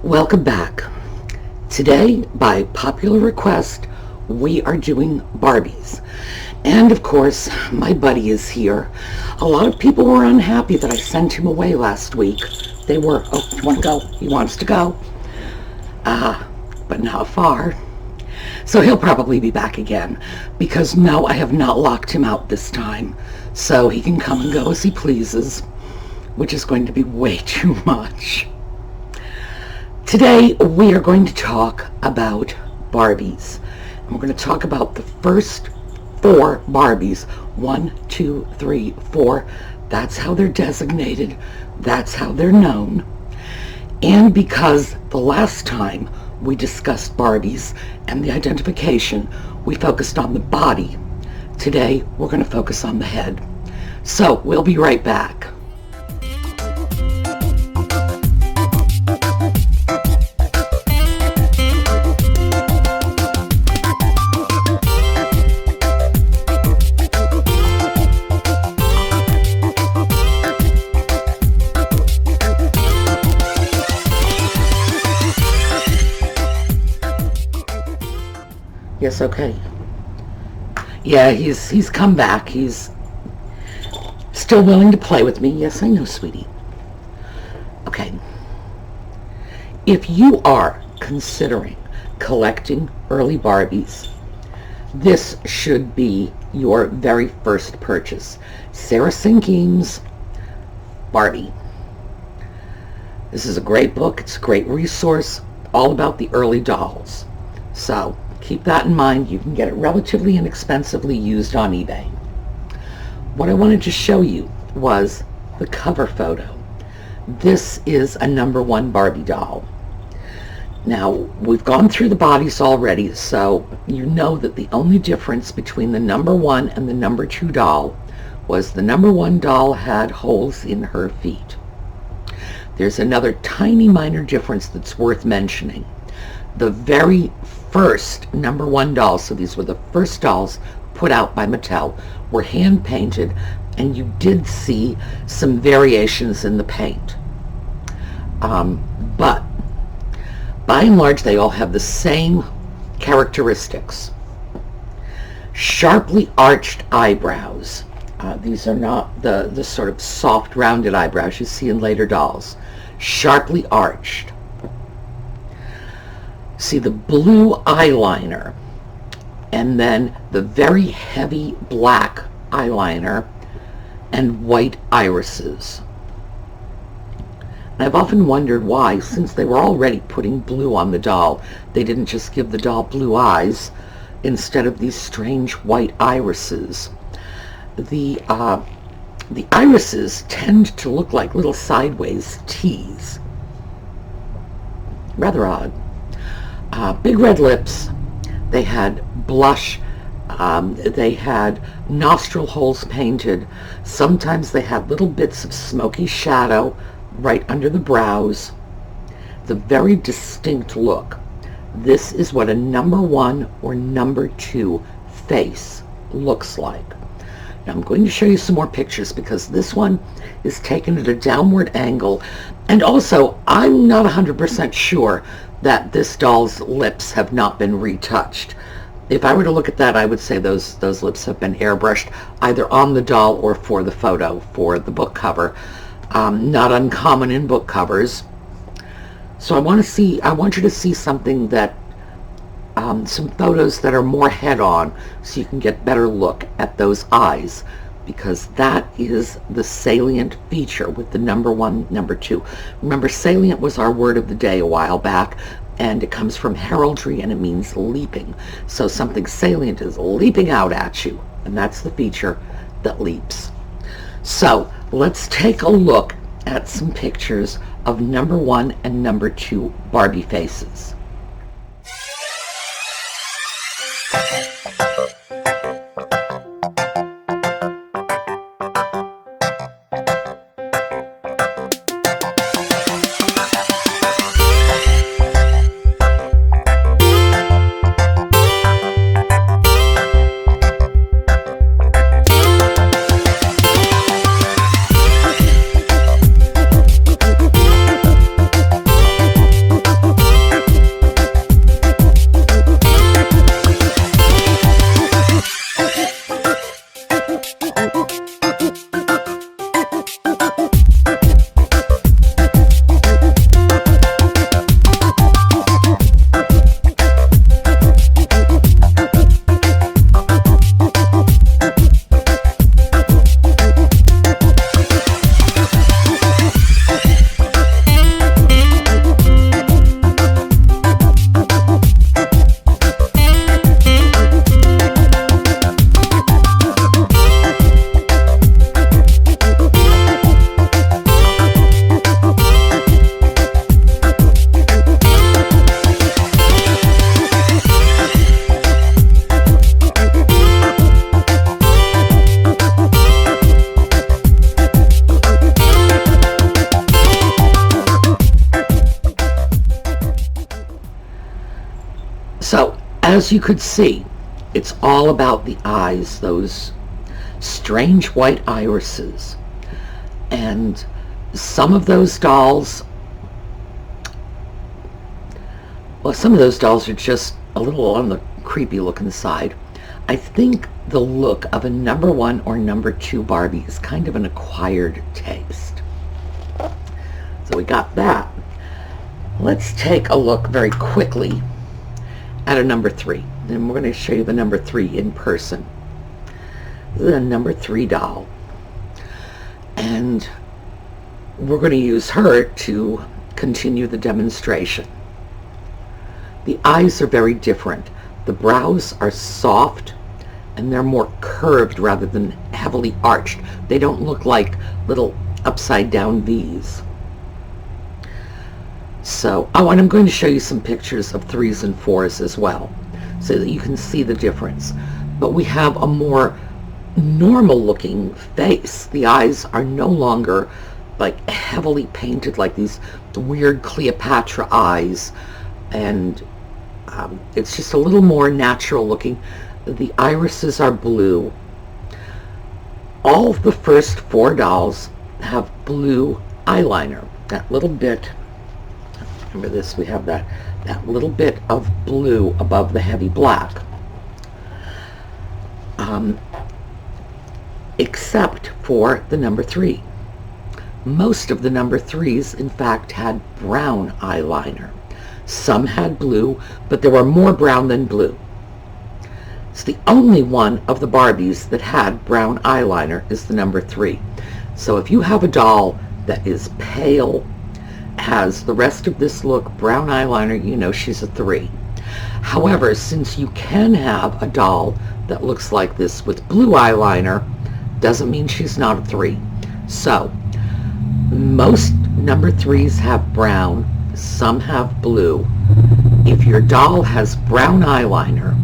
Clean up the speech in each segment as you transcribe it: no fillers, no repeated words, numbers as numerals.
Welcome back. Today, by popular request, we are doing Barbies. And of course, my buddy is here. A lot of people were unhappy that I sent him away last week. They were, oh, do you want to go? He wants to go. But not far. So he'll probably be back again, because no, I have not locked him out this time. So he can come and go as he pleases, which is going to be way too much. Today, we are going to talk about Barbies. And we're going to talk about the first 4 Barbies. 1, 2, 3, 4. That's how they're designated. That's how they're known. And because the last time we discussed Barbies and the identification, we focused on the body. Today, we're going to focus on the head. So, we'll be right back. Yes, okay. Yeah, he's come back. He's still willing to play with me. Yes, I know, sweetie. Okay. If you are considering collecting early Barbies, this should be your very first purchase. Sarah Sinkine's Barbie. This is a great book. It's a great resource, all about the early dolls. So, keep that in mind. You can get it relatively inexpensively used on eBay. What I wanted to show you was the cover photo. This is a number 1 Barbie doll. Now, we've gone through the bodies already, so you know that the only difference between the number 1 and the number 2 doll was the number 1 doll had holes in her feet. There's another tiny minor difference that's worth mentioning. The very first number 1 dolls, so these were the first dolls put out by Mattel, were hand painted, and you did see some variations in the paint. But by and large, they all have the same characteristics. Sharply arched eyebrows. These are not the sort of soft, rounded eyebrows you see in later dolls. Sharply arched. See the blue eyeliner, and then the very heavy black eyeliner and white irises. And I've often wondered why, since they were already putting blue on the doll, they didn't just give the doll blue eyes instead of these strange white irises. The irises tend to look like little sideways T's. Rather odd. Big red lips. They had blush. They had nostril holes painted. Sometimes they had little bits of smoky shadow right under the brows. The very distinct look. This is what a number 1 or number 2 face looks like. Now I'm going to show you some more pictures because this one is taken at a downward angle, and also I'm not 100% sure that this doll's lips have not been retouched. If I were to look at that, I would say those lips have been airbrushed either on the doll or for the photo, for the book cover. Not uncommon in book covers. So I want you to see something that, some photos that are more head-on, so you can get better look at those eyes, because that is the salient feature with the number 1, number 2. Remember, salient was our word of the day a while back, and it comes from heraldry, and it means leaping. So something salient is leaping out at you, and that's the feature that leaps. So let's take a look at some pictures of number 1 and number 2 Barbie faces. as you could see, it's all about the eyes, those strange white irises. And some of those dolls, well, some of those dolls are just a little on the creepy looking side. I think the look of a number 1 or number 2 Barbie is kind of an acquired taste. So we got that. Let's take a look very quickly at a number 3. And we're going to show you the number 3 in person. The number 3 doll. And we're going to use her to continue the demonstration. The eyes are very different. The brows are soft and they're more curved rather than heavily arched. They don't look like little upside down V's. So, oh, and I'm going to show you some pictures of 3s and 4s as well, so that you can see the difference. But we have a more normal looking face. The eyes are no longer like heavily painted like these weird Cleopatra eyes, and it's just a little more natural looking. The irises are blue. All of the first 4 dolls have blue eyeliner. That little bit, remember this, we have that little bit of blue above the heavy black. Except for the number 3. Most of the number 3s, in fact, had brown eyeliner. Some had blue, but there were more brown than blue. It's the only one of the Barbies that had brown eyeliner is the number 3. So if you have a doll that is pale, has the rest of this look, brown eyeliner, you know she's a 3. However, since you can have a doll that looks like this with blue eyeliner, doesn't mean she's not a 3. So most number 3s have brown, some have blue. If your doll has brown eyeliner,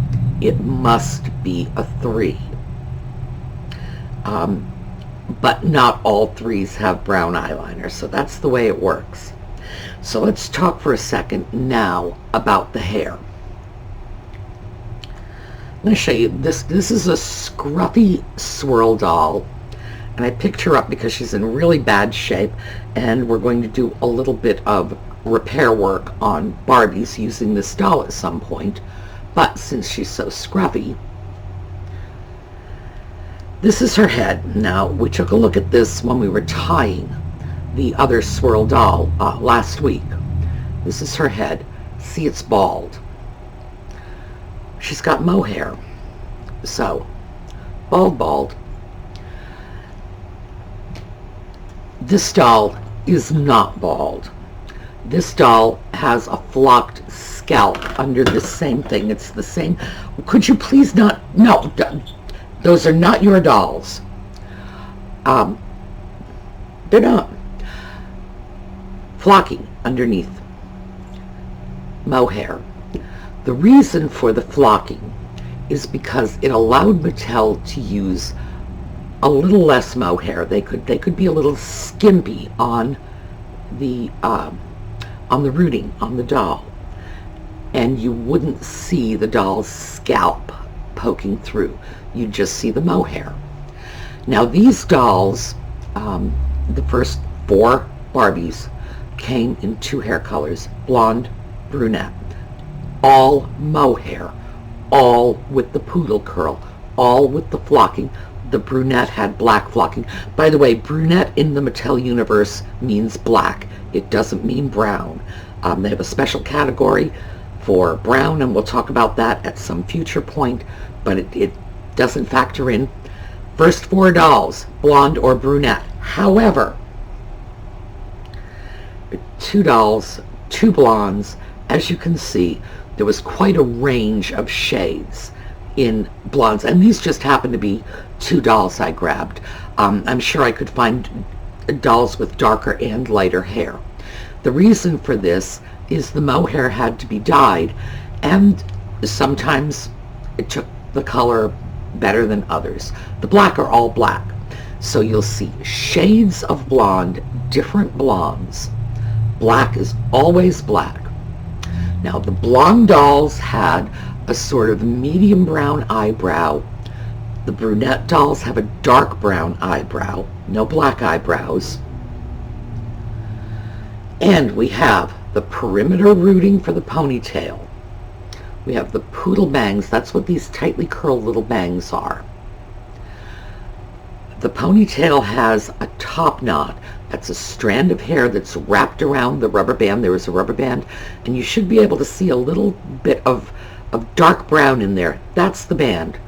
it must be a 3. But not all 3s have brown eyeliner, so that's the way it works. So let's talk for a second now about the hair. I'm going to show you this. This is a scruffy swirl doll, and I picked her up because she's in really bad shape, and we're going to do a little bit of repair work on Barbies using this doll at some point. But since she's so scruffy, this is her head. Now, we took a look at this when we were tying the other swirl doll last week. This is her head. See, it's bald. She's got mohair. So, bald. This doll is not bald. This doll has a flocked scalp under this same thing. It's the same. Could you please not? No, those are not your dolls. They're not. Flocking underneath. Mohair. The reason for the flocking is because it allowed Mattel to use a little less mohair. They could be a little skimpy on the rooting on the doll, and you wouldn't see the doll's scalp poking through. You'd just see the mohair. Now these dolls, the first 4 Barbies, came in 2 hair colors, blonde, brunette, all mohair, all with the poodle curl, all with the flocking. The brunette had black flocking. By the way, brunette in the Mattel universe means black. It doesn't mean brown. They have a special category for brown, and we'll talk about that at some future point, but it doesn't factor in. First 4 dolls, blonde or brunette. However, 2 dolls, 2 blondes. As you can see, there was quite a range of shades in blondes, and these just happen to be 2 dolls I grabbed. I'm sure I could find dolls with darker and lighter hair. The reason for this is the mohair had to be dyed, and sometimes it took the color better than others. The black are all black, so you'll see shades of blonde, different blondes. Black is always black. Now the blonde dolls had a sort of medium brown eyebrow. The brunette dolls have a dark brown eyebrow, no black eyebrows. And we have the perimeter rooting for the ponytail. We have the poodle bangs. That's what these tightly curled little bangs are. The ponytail has a top knot. That's a strand of hair that's wrapped around the rubber band. There is a rubber band, and you should be able to see a little bit of dark brown in there. That's the band.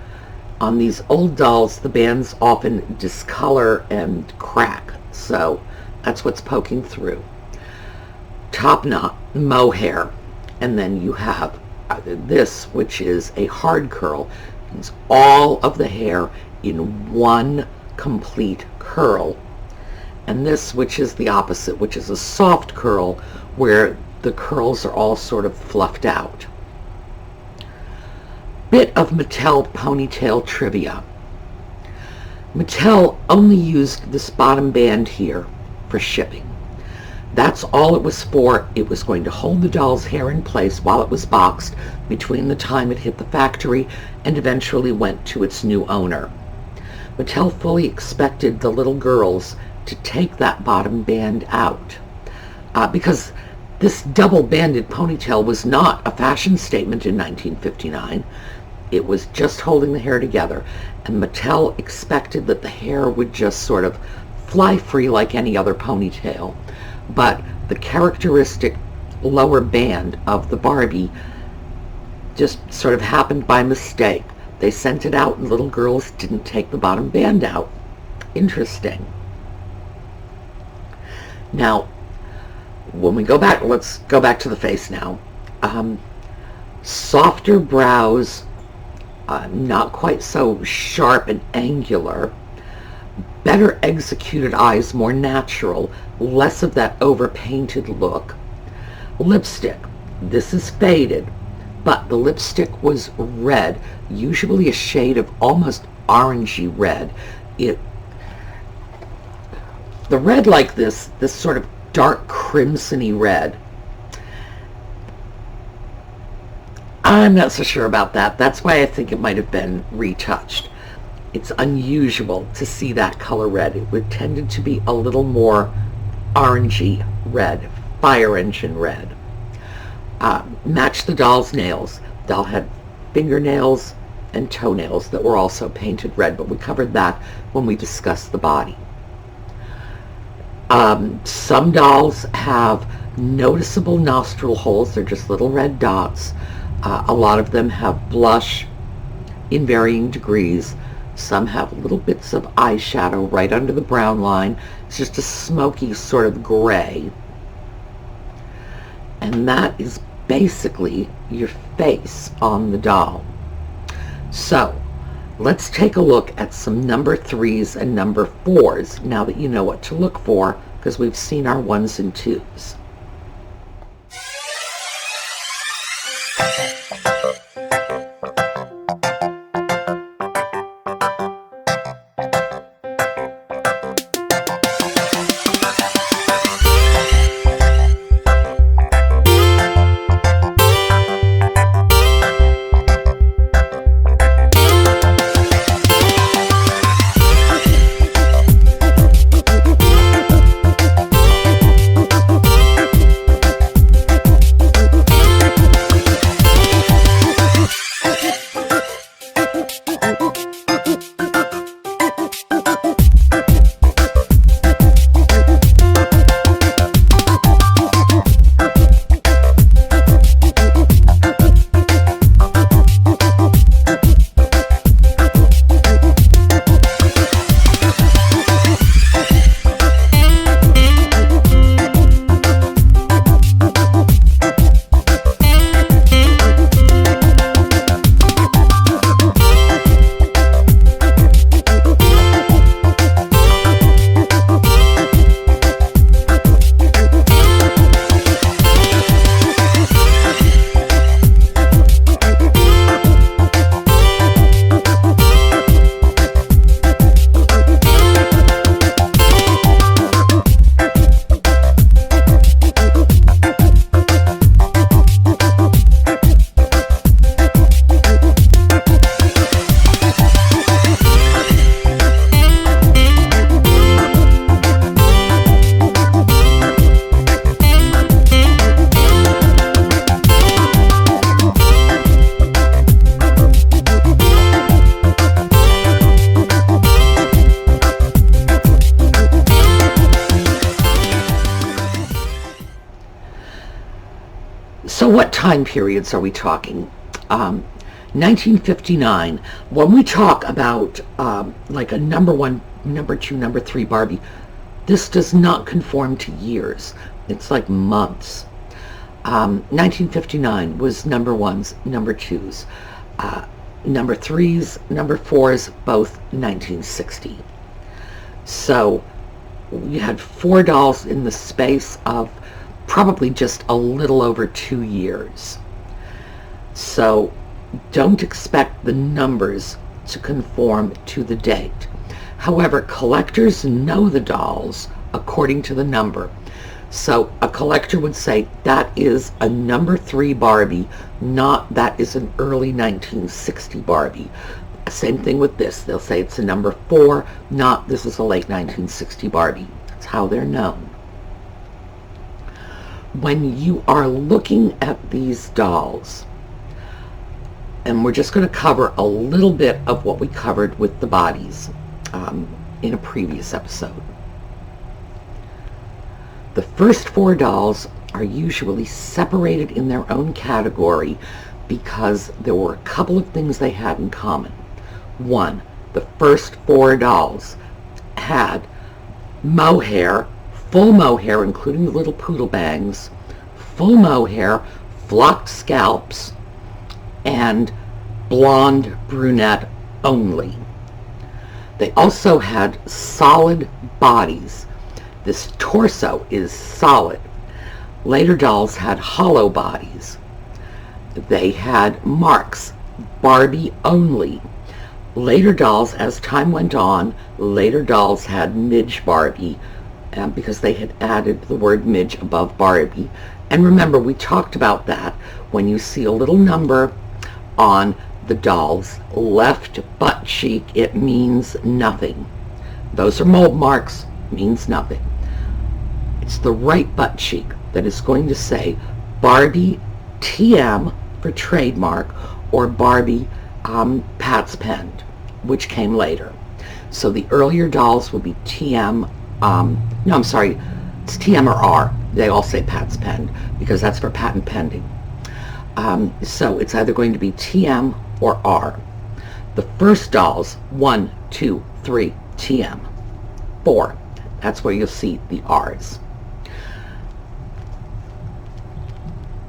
On these old dolls, the bands often discolor and crack, so that's what's poking through. Top knot, mohair, and then you have this, which is a hard curl. It's all of the hair in one complete curl. And this, which is the opposite, which is a soft curl, where the curls are all sort of fluffed out. Bit of Mattel ponytail trivia. Mattel only used this bottom band here for shipping. That's all it was for. It was going to hold the doll's hair in place while it was boxed between the time it hit the factory and eventually went to its new owner. Mattel fully expected the little girls to take that bottom band out because this double-banded ponytail was not a fashion statement in 1959. It was just holding the hair together, and Mattel expected that the hair would just sort of fly free like any other ponytail. But the characteristic lower band of the Barbie just sort of happened by mistake. They sent it out and little girls didn't take the bottom band out. Interesting. Now, when we go back, let's go back to the face now. Softer brows, not quite so sharp and angular. Better executed eyes, more natural, less of that over-painted look. Lipstick, this is faded, but the lipstick was red, usually a shade of almost orangey red. The red like this sort of dark crimsony red. I'm not so sure about that. That's why I think it might have been retouched. It's unusual to see that color red. It would tended to be a little more orangey red, fire engine red. Match the doll's nails. Doll had fingernails and toenails that were also painted red, but we covered that when we discussed the body. Some dolls have noticeable nostril holes. They're just little red dots. A lot of them have blush in varying degrees. Some have little bits of eyeshadow right under the brown line. It's just a smoky sort of gray. And that is basically your face on the doll. So let's take a look at some number 3s and number 4s now that you know what to look for, because we've seen our 1s and 2s. So what time periods are we talking? 1959. When we talk about like a number one, number two, number three Barbie, this does not conform to years. It's like months. 1959 was number ones, number twos. Number threes, number fours, both 1960. So you had 4 dolls in the space of probably just a little over 2 years. So don't expect the numbers to conform to the date. However, collectors know the dolls according to the number. So a collector would say that is a number 3 Barbie, not that is an early 1960 Barbie. Same thing with this. They'll say it's a number 4, not this is a late 1960 Barbie. That's how they're known. When you are looking at these dolls, and we're just going to cover a little bit of what we covered with the bodies in a previous episode. The first 4 dolls are usually separated in their own category because there were a couple of things they had in common. One, the first 4 dolls had mohair, full mohair, including the little poodle bangs, full mohair, flocked scalps, and blonde brunette only. They also had solid bodies. This torso is solid. Later dolls had hollow bodies. They had marks, Barbie only. Later dolls, as time went on, later dolls had midge Barbie because they had added the word midge above Barbie. And remember, we talked about that. When you see a little number on the doll's left butt cheek, it means nothing. Those are mold marks, means nothing. It's the right butt cheek that is going to say Barbie TM for trademark or Barbie Pat's Penned, which came later. So the earlier dolls will be TM, no, I'm sorry, it's TM or R. They all say Pat's Penned because that's for patent pending. So it's either going to be TM or R. The first dolls, 1, 2, 3, TM. 4, that's where you'll see the R's.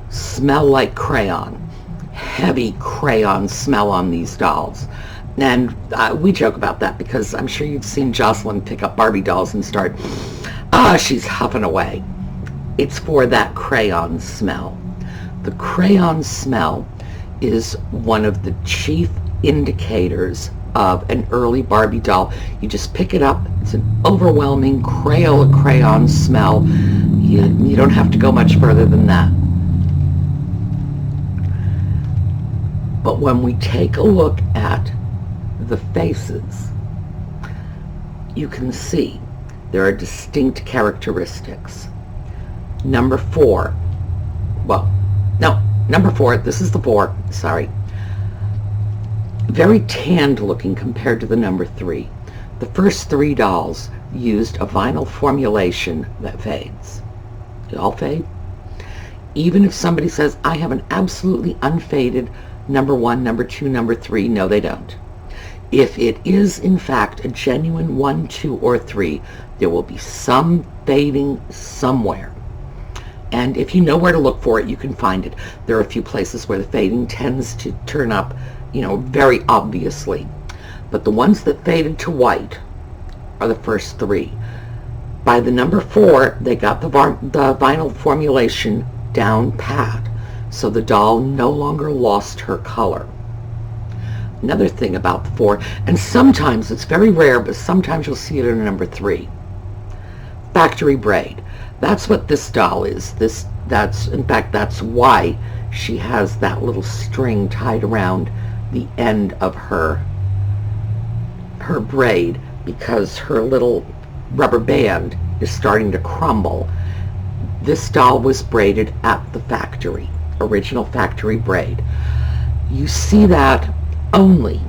Smell like crayon. Heavy crayon smell on these dolls. And we joke about that because I'm sure you've seen Jocelyn pick up Barbie dolls and start, she's huffing away. It's for that crayon smell. The crayon smell is one of the chief indicators of an early Barbie doll. You just pick it up. It's an overwhelming crayon smell. You don't have to go much further than that. But when we take a look at the faces, you can see there are distinct characteristics. Number 4, well, no, number 4, this is the 4, sorry. Very tanned looking compared to the number 3. The first 3 dolls used a vinyl formulation that fades. They all fade. Even if somebody says, I have an absolutely unfaded number 1, number 2, number 3, no they don't. If it is in fact a genuine 1, 2, or 3, there will be some fading somewhere. And if you know where to look for it, you can find it. There are a few places where the fading tends to turn up, very obviously. But the ones that faded to white are the first 3. By the number 4, they got the vinyl formulation down pat, so the doll no longer lost her color. Another thing about the 4, and sometimes, it's very rare, but sometimes you'll see it in a number 3. Factory braid. That's what this doll is. In fact, that's why she has that little string tied around the end of her braid, because her little rubber band is starting to crumble. This doll was braided at the factory, original factory braid. You see that only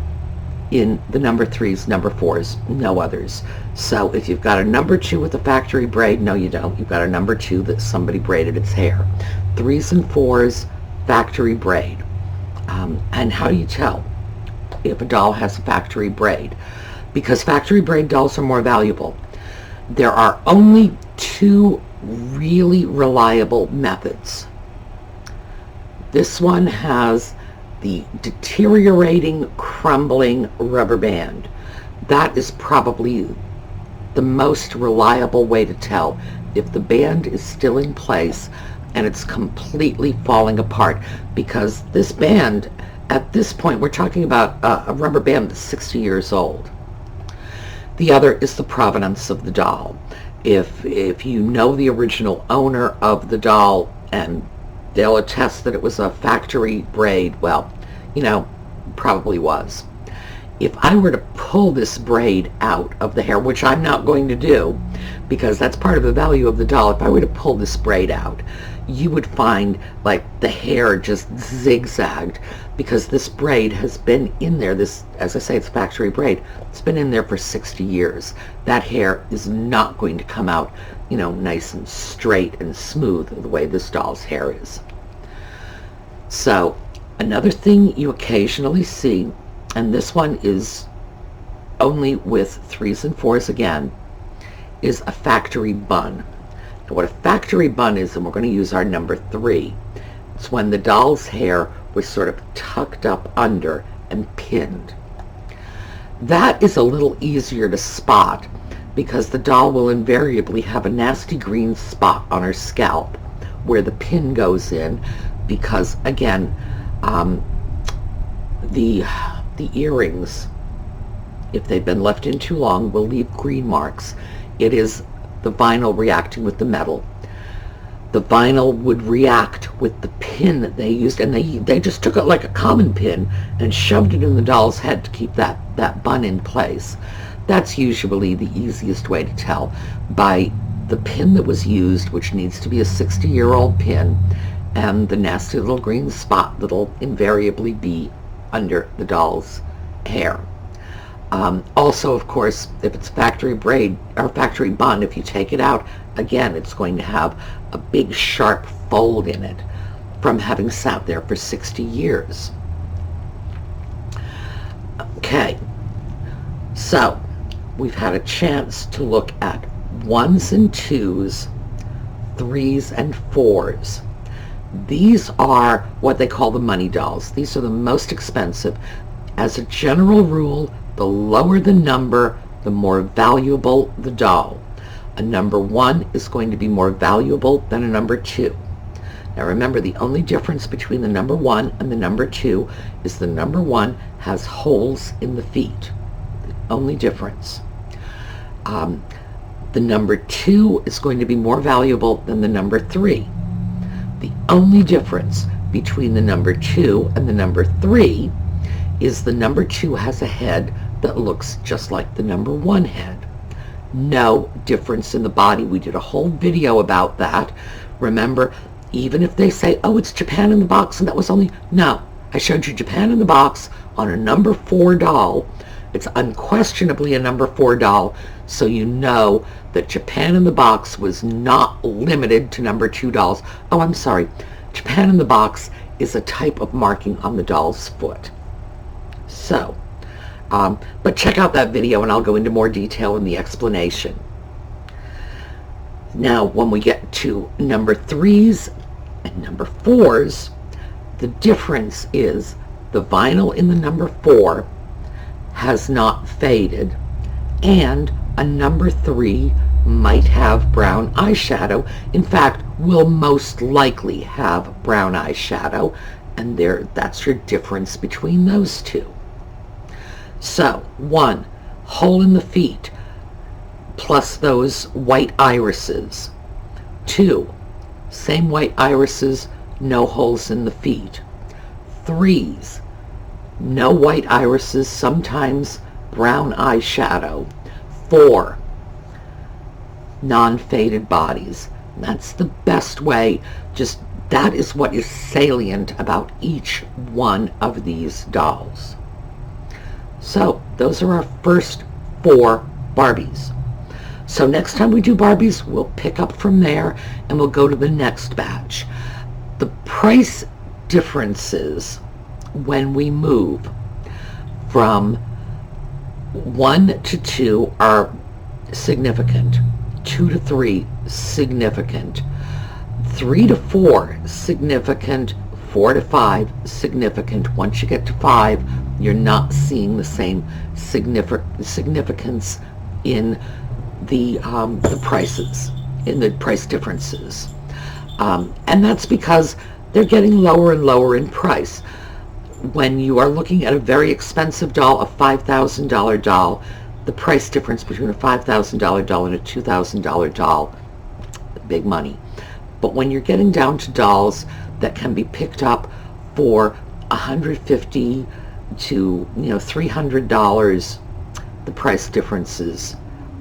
in the number 3s, number 4s, no others. So if you've got a number 2 with a factory braid, no you don't. You've got a number 2 that somebody braided its hair. 3s and 4s, factory braid. And how do you tell if a doll has a factory braid? Because factory braid dolls are more valuable. There are only 2 really reliable methods. This one has the deteriorating, crumbling rubber band. That is probably the most reliable way to tell if the band is still in place and it's completely falling apart, because this band, at this point, we're talking about a rubber band that's 60 years old. The other is the provenance of the doll. If you know the original owner of the doll and they'll attest that it was a factory braid, well, you know, probably was. If I were to pull this braid out of the hair, which I'm not going to do because that's part of the value of the doll, if I were to pull this braid out, you would find like the hair just zigzagged, because this braid has been in there, this, as I say, it's factory braid, it's been in there for 60 years. That hair is not going to come out, you know, nice and straight and smooth the way this doll's hair is. So another thing you occasionally see, and this one is only with 3s and 4s again, is a factory bun. Now what a factory bun is, and we're going to use our number 3, it's when the doll's hair was sort of tucked up under and pinned. That is a little easier to spot because the doll will invariably have a nasty green spot on her scalp where the pin goes in, because again, the earrings, if they've been left in too long, will leave green marks. It is the vinyl reacting with the metal. The vinyl would react with the pin that they used, and they just took it like a common pin and shoved it in the doll's head to keep that bun in place. That's usually the easiest way to tell, by the pin that was used, which needs to be a 60-year-old pin, and the nasty little green spot that'll invariably be under the doll's hair. Also, of course, if it's factory braid or factory bun, if you take it out, again, it's going to have a big sharp fold in it from having sat there for 60 years. Okay, so we've had a chance to look at 1s and 2s, 3s and 4s. These are what they call the money dolls. These are the most expensive. As a general rule, the lower the number, the more valuable the doll. A number 1 is going to be more valuable than a number 2. Now remember, the only difference between the number 1 and the number 2 is the number 1 has holes in the feet. The only difference. The number 2 is going to be more valuable than the number 3. The only difference between the number 2 and the number 3 is the number 2 has a head that looks just like the number 1 head. No difference in the body. We did a whole video about that. Remember, even if they say, oh, it's Japan in the box, and that was only, no, I showed you Japan in the box on a number 4 doll. It's unquestionably a number 4 doll, so you know that Japan in the box was not limited to number 2 dolls. Oh, I'm sorry. Japan in the box is a type of marking on the doll's foot. So, but check out that video and I'll go into more detail in the explanation. Now, when we get to number 3s and number 4s, the difference is the vinyl in the number 4 has not faded, and a number 3 might have brown eyeshadow. In fact, will most likely have brown eyeshadow, and that's your difference between those two. So, 1, hole in the feet, plus those white irises. 2, same white irises, no holes in the feet. 3s, no white irises, sometimes brown eyeshadow. 4, non-faded bodies. That's the best way. Just that is what is salient about each one of these dolls. So those are our first 4 Barbies. So next time we do Barbies, we'll pick up from there and we'll go to the next batch. price differences when we move from 1 to 2 are significant. 2 to 3, significant. 3 to 4, significant. 4 to 5, significant. Once you get to 5, you're not seeing the same significance in the prices, in the price differences. And that's because they're getting lower and lower in price. When you are looking at a very expensive doll, a $5,000 doll, the price difference between a $5,000 doll and a $2,000 doll, big money. But when you're getting down to dolls that can be picked up for $150 to $300, the price differences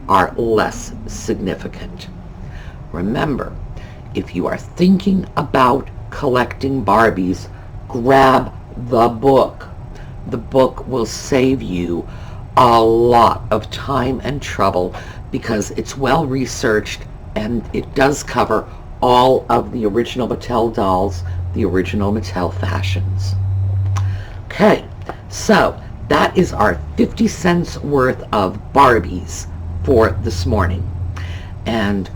are less significant. Remember, if you are thinking about collecting Barbies, grab the book. The book will save you a lot of time and trouble because it's well researched and it does cover all of the original Mattel dolls, the original Mattel fashions. Okay, so that is our 50 cents worth of Barbies for this morning. And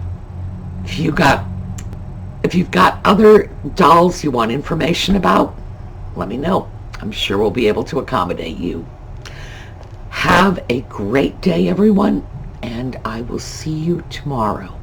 if you've got other dolls you want information about, let me know. I'm sure we'll be able to accommodate you. Have a great day, everyone, and I will see you tomorrow.